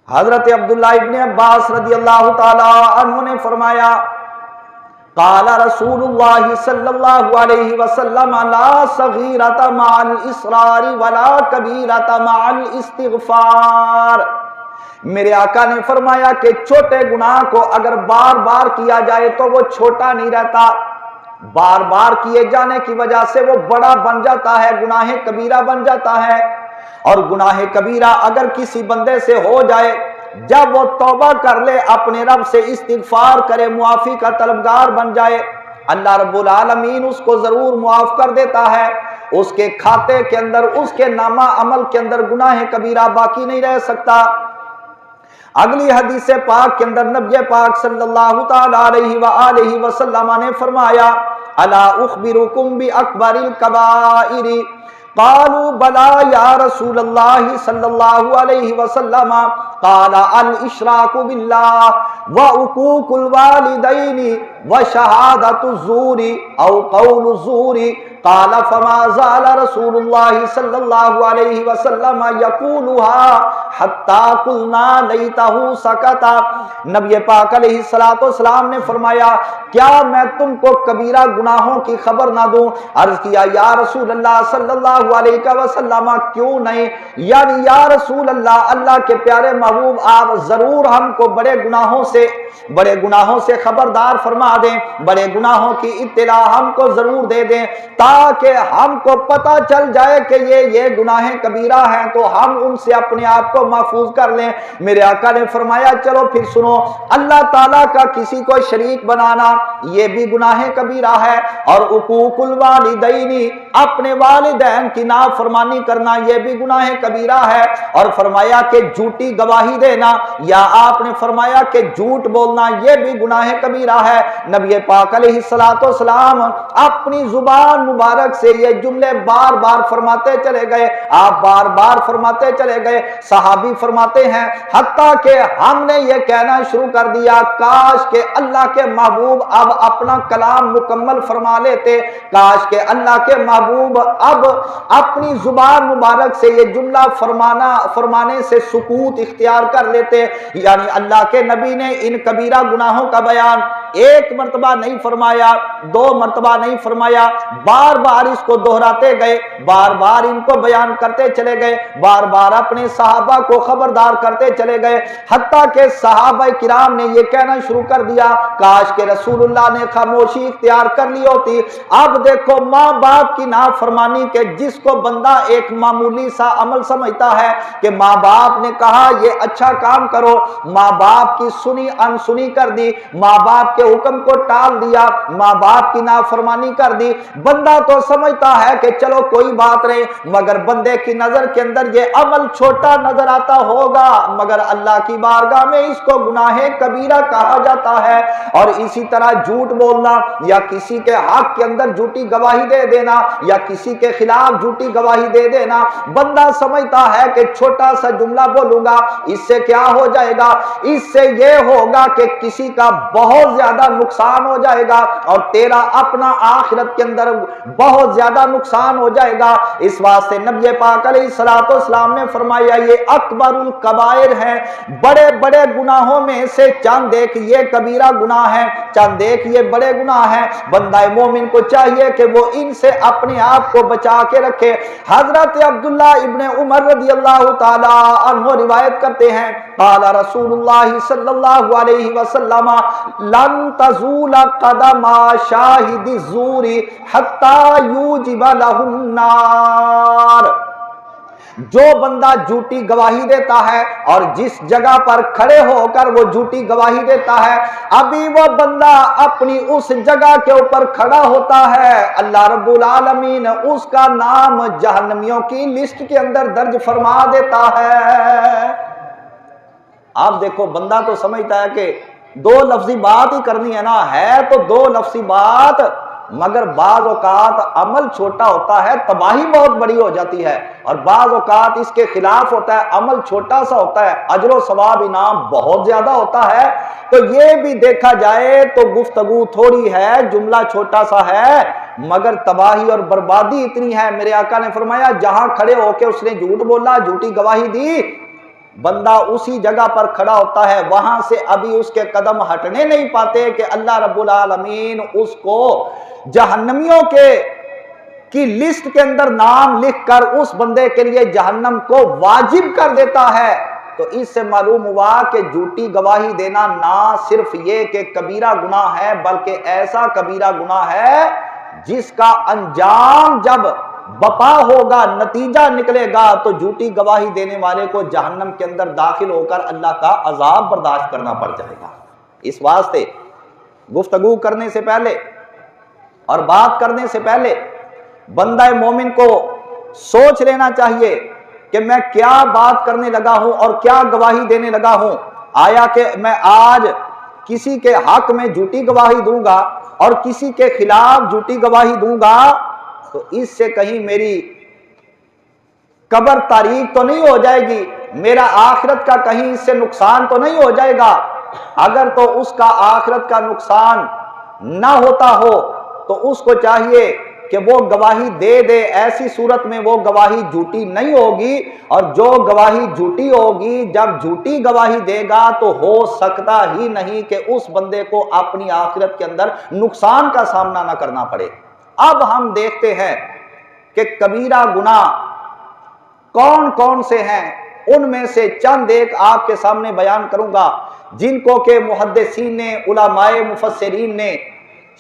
حضرت عبداللہ ابن عباس رضی اللہ تعالی عنہ نے فرمایا قال رسول اللہ صلی اللہ علیہ وسلم لا صغیرۃ مع الاصرار ولا کبیرۃ مع الاستغفار۔ میرے آقا نے فرمایا کہ چھوٹے گناہ کو اگر بار بار کیا جائے تو وہ چھوٹا نہیں رہتا، بار بار کیے جانے کی وجہ سے وہ بڑا بن جاتا ہے، گناہ کبیرہ بن جاتا ہے۔ اور گناہ کبیرہ اگر کسی بندے سے ہو جائے، جب وہ توبہ کر لے، اپنے رب سے استغفار کرے، معافی کا طلبگار بن جائے، اللہ رب العالمین اس کو ضرور معاف کر دیتا ہے۔ اس کے کھاتے کے اندر، اس کے نامہ عمل کے اندر گناہ کبیرہ باقی نہیں رہ سکتا۔ اگلی حدیث پاک کے اندر نبی پاک صلی اللہ تعالی علیہ وآلہ وسلم نے فرمایا الا اخبرکم باکبر الکبائر قالوا بلا یا رسول اللہ صلی اللہ علیہ وسلم قال الاشراک باللہ وعقوق الوالدین وشہادۃ الزور او قول الزور قال فما زال رسول اللہ صلی اللہ علیہ وسلم یقولها حتی قلنا لیتہ سکتا۔ نبی پاک علیہ السلام نے فرمایا کیا میں تم کو کبیرہ گناہوں کی خبر نہ دوں؟ عرض کیا یا رسول اللہ صلی اللہ علیہ وسلم کیوں نہیں، یعنی یا رسول اللہ، اللہ کے پیارے محبوب آپ ضرور ہم کو بڑے گناہوں سے خبردار فرما دیں، بڑے گناہوں کی اطلاع ہم کو ضرور دے دیں تاکہ ہم کو پتہ چل جائے کہ یہ گناہ کبیرہ ہیں تو ہم ان سے اپنے آپ کو محفوظ کر لیں۔ میرے آقا نے فرمایا چلو پھر سنو، اللہ تعالیٰ کا کسی کو شریک بنانا یہ بھی گناہ کبیرہ ہے، اور حقوق الوالدین، اپنے والدین کی نافرمانی کرنا یہ بھی گناہ کبیرہ ہے، اور فرمایا کہ جھوٹی گواہی دینا یا آپ نے فرمایا کہ جھوٹ بولنا یہ بھی گناہ کبیرہ ہے۔ نبی پاک علیہ السلام اپنی زبان مبارک سے یہ جملے بار بار فرماتے چلے گئے، آپ بار بار فرماتے چلے گئے۔ صحابی فرماتے ہیں حتیٰ کہ ہم نے یہ کہنا شروع کر دیا کاش کہ اللہ کے محبوب اب اپنا کلام مکمل فرما لیتے، کاش کہ اللہ کے محبوب اب اپنی زبان مبارک سے یہ جملہ فرمانے سے سکوت اختیار کر لیتے۔ یعنی اللہ کے نبی نے ان کبیرہ گناہوں کا بیان ایک مرتبہ نہیں فرمایا، دو مرتبہ نہیں فرمایا، بار بار اس کو دہراتے گئے، بار بار ان کو بیان کرتے چلے گئے، بار بار اپنے صحابہ کو خبردار کرتے چلے گئے، حتیٰ کہ صحابہ کرام نے یہ کہنا شروع کر دیا کاش کہ رسول اللہ نے خاموشی اختیار کر لی ہوتی۔ اب دیکھو ماں باپ کی نافرمانی کے جس کو بندہ ایک معمولی سا عمل سمجھتا ہے کہ ماں باپ نے کہا یہ اچھا کام کرو، ماں باپ کی سنی انسنی کر دی، ماں باپ کے حکم کو ٹال دیا، ماں باپ کی نافرمانی کر دی، بندہ تو سمجھتا ہے کہ چلو کوئی بات نہیں، مگر بندے کی نظر کے اندر یہ عمل چھوٹا نظر آتا ہوگا، مگر اللہ کی بارگاہ میں اس کو گناہ کبیرہ کہا جاتا ہے۔ اور اسی طرح جھوٹ بولنا یا کسی کے حق کے اندر جھوٹی گواہی دے دینا یا کسی کے خلاف جھوٹی گواہی دے دینا، بندہ سمجھتا ہے کہ چھوٹا سا جملہ بولوں گا اس سے کیا ہو جائے گا، اس سے یہ ہوگا کہ کسی کا بہت زیادہ نقصان ہو جائے گا اور تیرا اپنا آخرت کے اندر بہت زیادہ نقصان ہو جائے گا۔ اس واسطے نبی پاک علیہ السلام نے فرمایا یہ اکبر الکبائر ہے، بڑے بڑے گناہوں میں سے چند ایک یہ کبیرہ گناہ ہے، چند ایک یہ بڑے گناہ ہیں۔ بندہ مومن کو چاہیے کہ وہ ان سے اپنے آپ کو بچا کے رکھے۔ حضرت عبداللہ ابن عمر رضی اللہ تعالی عنہ روایت کرتے ہیں قال رسول اللہ صلی اللہ علیہ وسلم لن تزول قدم شاہد الزور حتی یوجب لہ النار۔ جو بندہ جھوٹی گواہی دیتا ہے اور جس جگہ پر کھڑے ہو کر وہ جھوٹی گواہی دیتا ہے، ابھی وہ بندہ اپنی اس جگہ کے اوپر کھڑا ہوتا ہے، اللہ رب العالمین اس کا نام جہنمیوں کی لسٹ کے اندر درج فرما دیتا ہے۔ آپ دیکھو بندہ تو سمجھتا ہے کہ دو لفظی بات ہی کرنی ہے نا، ہے تو دو لفظی بات، مگر بعض اوقات عمل چھوٹا ہوتا ہے تباہی بہت بڑی ہو جاتی ہے، اور بعض اوقات اس کے خلاف ہوتا ہے، عمل چھوٹا سا ہوتا ہے، اجر و ثواب انعام بہت زیادہ ہوتا ہے۔ تو یہ بھی دیکھا جائے تو گفتگو تھوڑی ہے، جملہ چھوٹا سا ہے، مگر تباہی اور بربادی اتنی ہے۔ میرے آقا نے فرمایا جہاں کھڑے ہو کے اس نے جھوٹ بولا، جھوٹی گواہی دی، بندہ اسی جگہ پر کھڑا ہوتا ہے، وہاں سے ابھی اس کے قدم ہٹنے نہیں پاتے کہ اللہ رب العالمین اس کو جہنمیوں کی لسٹ کے اندر نام لکھ کر اس بندے کے لیے جہنم کو واجب کر دیتا ہے۔ تو اس سے معلوم ہوا کہ جھوٹی گواہی دینا نہ صرف یہ کہ کبیرہ گناہ ہے، بلکہ ایسا کبیرہ گناہ ہے جس کا انجام جب بپا ہوگا، نتیجہ نکلے گا، تو جھوٹی گواہی دینے والے کو جہنم کے اندر داخل ہو کر اللہ کا عذاب برداشت کرنا پڑ جائے گا۔ اس واسطے گفتگو کرنے سے پہلے اور بات کرنے سے پہلے بندہ مومن کو سوچ لینا چاہیے کہ میں کیا بات کرنے لگا ہوں اور کیا گواہی دینے لگا ہوں۔ آیا کہ میں آج کسی کے حق میں جھوٹی گواہی دوں گا اور کسی کے خلاف جھوٹی گواہی دوں گا تو اس سے کہیں میری قبر تاریک تو نہیں ہو جائے گی، میرا آخرت کا کہیں اس سے نقصان تو نہیں ہو جائے گا؟ اگر تو اس کا آخرت کا نقصان نہ ہوتا ہو تو اس کو چاہیے کہ وہ گواہی دے دے، ایسی صورت میں وہ گواہی جھوٹی نہیں ہوگی۔ اور جو گواہی جھوٹی ہوگی، جب جھوٹی گواہی دے گا تو ہو سکتا ہی نہیں کہ اس بندے کو اپنی آخرت کے اندر نقصان کا سامنا نہ کرنا پڑے۔ اب ہم دیکھتے ہیں کہ کبیرہ گناہ کون کون سے ہیں، ان میں سے چند ایک آپ کے سامنے بیان کروں گا جن کو کہ محدثین نے، علماء مفسرین نے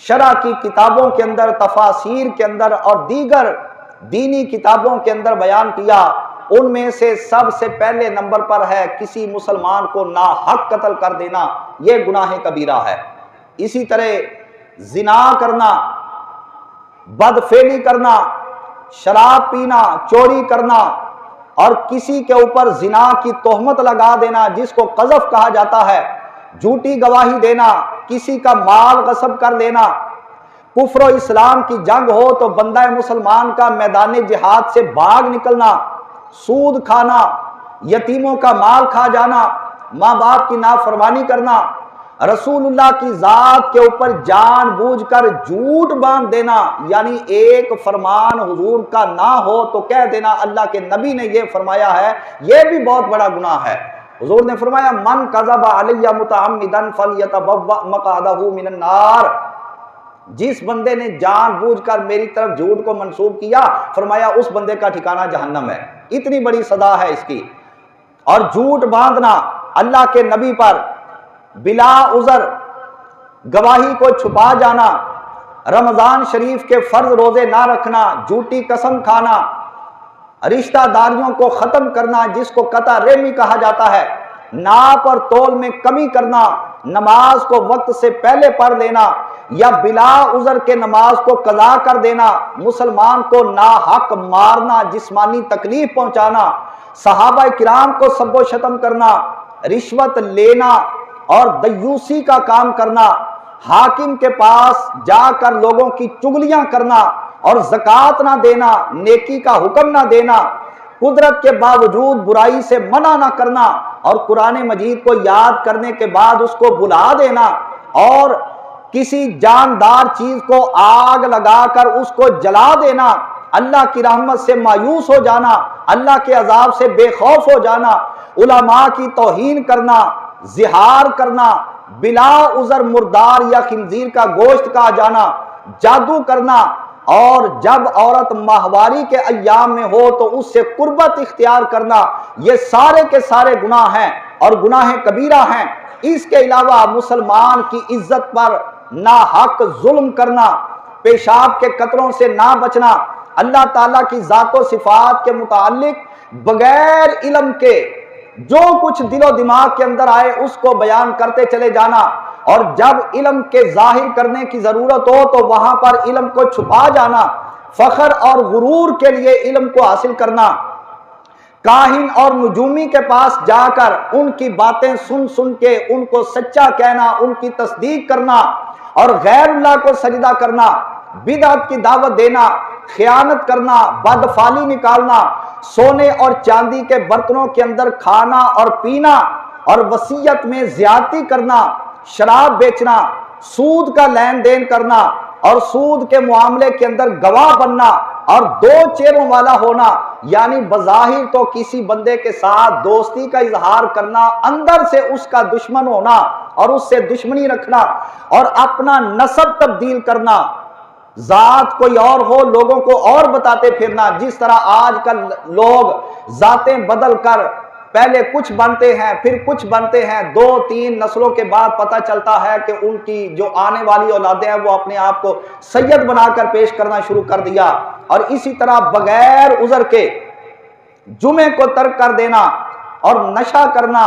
شرع کی کتابوں کے اندر، تفاسیر کے اندر اور دیگر دینی کتابوں کے اندر بیان کیا۔ ان میں سے سب سے پہلے نمبر پر ہے کسی مسلمان کو ناحق قتل کر دینا، یہ گناہ کبیرہ ہے۔ اسی طرح زنا کرنا، بدفعلی کرنا، شراب پینا، چوری کرنا اور کسی کے اوپر زنا کی تہمت لگا دینا جس کو قذف کہا جاتا ہے، جھوٹی گواہی دینا، کسی کا مال غصب کر لینا، کفر و اسلام کی جنگ ہو تو بندہ مسلمان کا میدان جہاد سے بھاگ نکلنا، سود کھانا، یتیموں کا مال کھا جانا، ماں باپ کی نافرمانی کرنا، رسول اللہ کی ذات کے اوپر جان بوجھ کر جھوٹ باندھ دینا، یعنی ایک فرمان حضور کا نہ ہو تو کہہ دینا اللہ کے نبی نے یہ فرمایا ہے، یہ بھی بہت بڑا گناہ ہے۔ حضور نے فرمایا من کذب علی متعمدا فلیتبوأ مقعدہ من النار، جس بندے نے جان بوجھ کر میری طرف جھوٹ کو منسوب کیا، فرمایا اس بندے کا ٹھکانہ جہنم ہے۔ اتنی بڑی سزا ہے اس کی۔ اور جھوٹ باندھنا اللہ کے نبی پر، بلا عذر گواہی کو چھپا جانا، رمضان شریف کے فرض روزے نہ رکھنا، جھوٹی قسم کھانا، رشتہ داریوں کو ختم کرنا جس کو قطع رحمی کہا جاتا ہے، ناپ اور تول میں کمی کرنا، نماز کو وقت سے پہلے پڑھ لینا یا بلا عذر کے نماز کو قضا کر دینا، مسلمان کو ناحق مارنا، جسمانی تکلیف پہنچانا، صحابہ کرام کو سب و شتم کرنا، رشوت لینا اور دیوسی کا کام کرنا، حاکم کے پاس جا کر لوگوں کی چغلیاں کرنا اور زکوٰۃ نہ دینا، نیکی کا حکم نہ دینا، قدرت کے باوجود برائی سے منع نہ کرنا اور قرآن مجید کو یاد کرنے کے بعد اس کو بھلا دینا اور کسی جاندار چیز کو آگ لگا کر اس کو جلا دینا، اللہ کی رحمت سے مایوس ہو جانا، اللہ کے عذاب سے بے خوف ہو جانا، علماء کی توہین کرنا، زہار کرنا، بلا عذر مردار یا خنزیر کا گوشت کھا جانا، جادو کرنا، اور جب عورت ماہواری کے ایام میں ہو تو اس سے قربت اختیار کرنا، یہ سارے کے سارے گناہ ہیں اور گناہ کبیرہ ہیں۔ اس کے علاوہ مسلمان کی عزت پر ناحق ظلم کرنا، پیشاب کے قطروں سے نہ بچنا، اللہ تعالیٰ کی ذات و صفات کے متعلق بغیر علم کے جو کچھ دل و دماغ کے اندر آئے اس کو بیان کرتے چلے جانا، اور جب علم کے ظاہر کرنے کی ضرورت ہو تو وہاں پر علم کو چھپا جانا، فخر اور غرور کے لیے علم کو حاصل کرنا، کاہن اور نجومی کے پاس جا کر ان کی باتیں سن سن کے ان کو سچا کہنا، ان کی تصدیق کرنا اور غیر اللہ کو سجدہ کرنا، بدعت کی دعوت دینا، خیانت کرنا، بدفعلی نکالنا، سونے اور چاندی کے برتنوں کے اندر کھانا اور پینا اور وصیت میں زیادتی کرنا، شراب بیچنا، سود کا لین دین کرنا اور سود کے معاملے کے اندر گواہ بننا اور دو چہروں والا ہونا، یعنی بظاہر تو کسی بندے کے ساتھ دوستی کا اظہار کرنا، اندر سے اس کا دشمن ہونا اور اس سے دشمنی رکھنا اور اپنا نسب تبدیل کرنا، ذات کوئی اور ہو لوگوں کو اور بتاتے پھرنا، جس طرح آج کل لوگ ذاتیں بدل کر پہلے کچھ بنتے ہیں پھر کچھ بنتے ہیں، 2-3 نسلوں کے بعد پتہ چلتا ہے کہ ان کی جو آنے والی اولادیں ہیں وہ اپنے آپ کو سید بنا کر پیش کرنا شروع کر دیا، اور اسی طرح بغیر عذر کے جمعے کو ترک کر دینا اور نشہ کرنا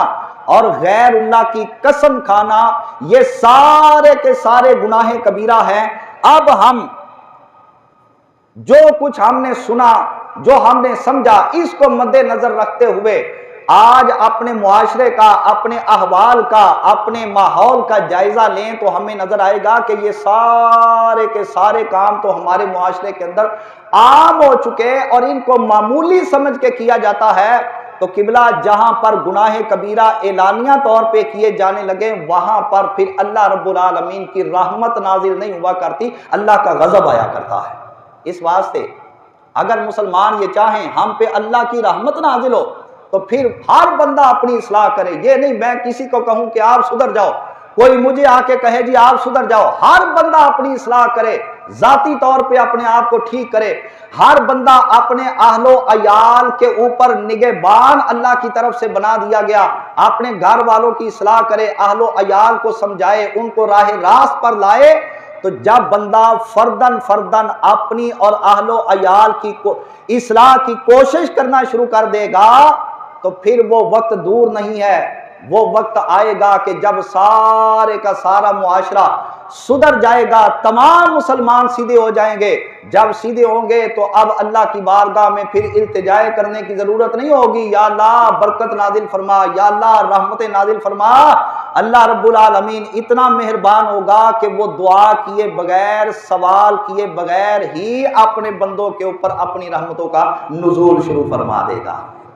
اور غیر اللہ کی قسم کھانا، یہ سارے کے سارے گناہ کبیرہ ہیں۔ اب ہم جو کچھ ہم نے سنا، جو ہم نے سمجھا، اس کو مد نظر رکھتے ہوئے آج اپنے معاشرے کا، اپنے احوال کا، اپنے ماحول کا جائزہ لیں تو ہمیں نظر آئے گا کہ یہ سارے کے سارے کام تو ہمارے معاشرے کے اندر عام ہو چکے اور ان کو معمولی سمجھ کے کیا جاتا ہے۔ تو قبلہ جہاں پر گناہ کبیرہ اعلانیہ طور پہ کیے جانے لگے، وہاں پر پھر اللہ رب العالمین کی رحمت نازل نہیں ہوا کرتی، اللہ کا غضب آیا کرتا ہے۔ اس واسطے اگر مسلمان یہ چاہیں ہم پہ اللہ کی رحمت نازل ہو تو پھر ہر بندہ اپنی اصلاح کرے۔ یہ نہیں میں کسی کو کہوں کہ آپ سدھر جاؤ، کوئی مجھے آ کے کہے جی آپ سدھر جاؤ، ہر بندہ اپنی اصلاح کرے، ذاتی طور پہ اپنے آپ کو ٹھیک کرے، ہر بندہ اپنے اہل و عیال کے اوپر نگہبان اللہ کی طرف سے بنا دیا گیا، اپنے گھر والوں کی اصلاح کرے، اہل و عیال کو سمجھائے، ان کو راہ راست پر لائے۔ تو جب بندہ فردن اپنی اور اہل و عیال کی اصلاح کی کوشش کرنا شروع کر دے گا تو پھر وہ وقت دور نہیں ہے، وہ وقت آئے گا کہ جب سارے کا سارا معاشرہ سدھر جائے گا، تمام مسلمان سیدھے ہو جائیں گے۔ جب سیدھے ہوں گے تو اب اللہ کی بارگاہ میں پھر التجا کرنے کی ضرورت نہیں ہوگی، یا اللہ برکت نازل فرما، یا اللہ رحمت نازل فرما۔ اللہ رب العالمین اتنا مہربان ہوگا کہ وہ دعا کیے بغیر، سوال کیے بغیر ہی اپنے بندوں کے اوپر اپنی رحمتوں کا نزول شروع فرما دے گا۔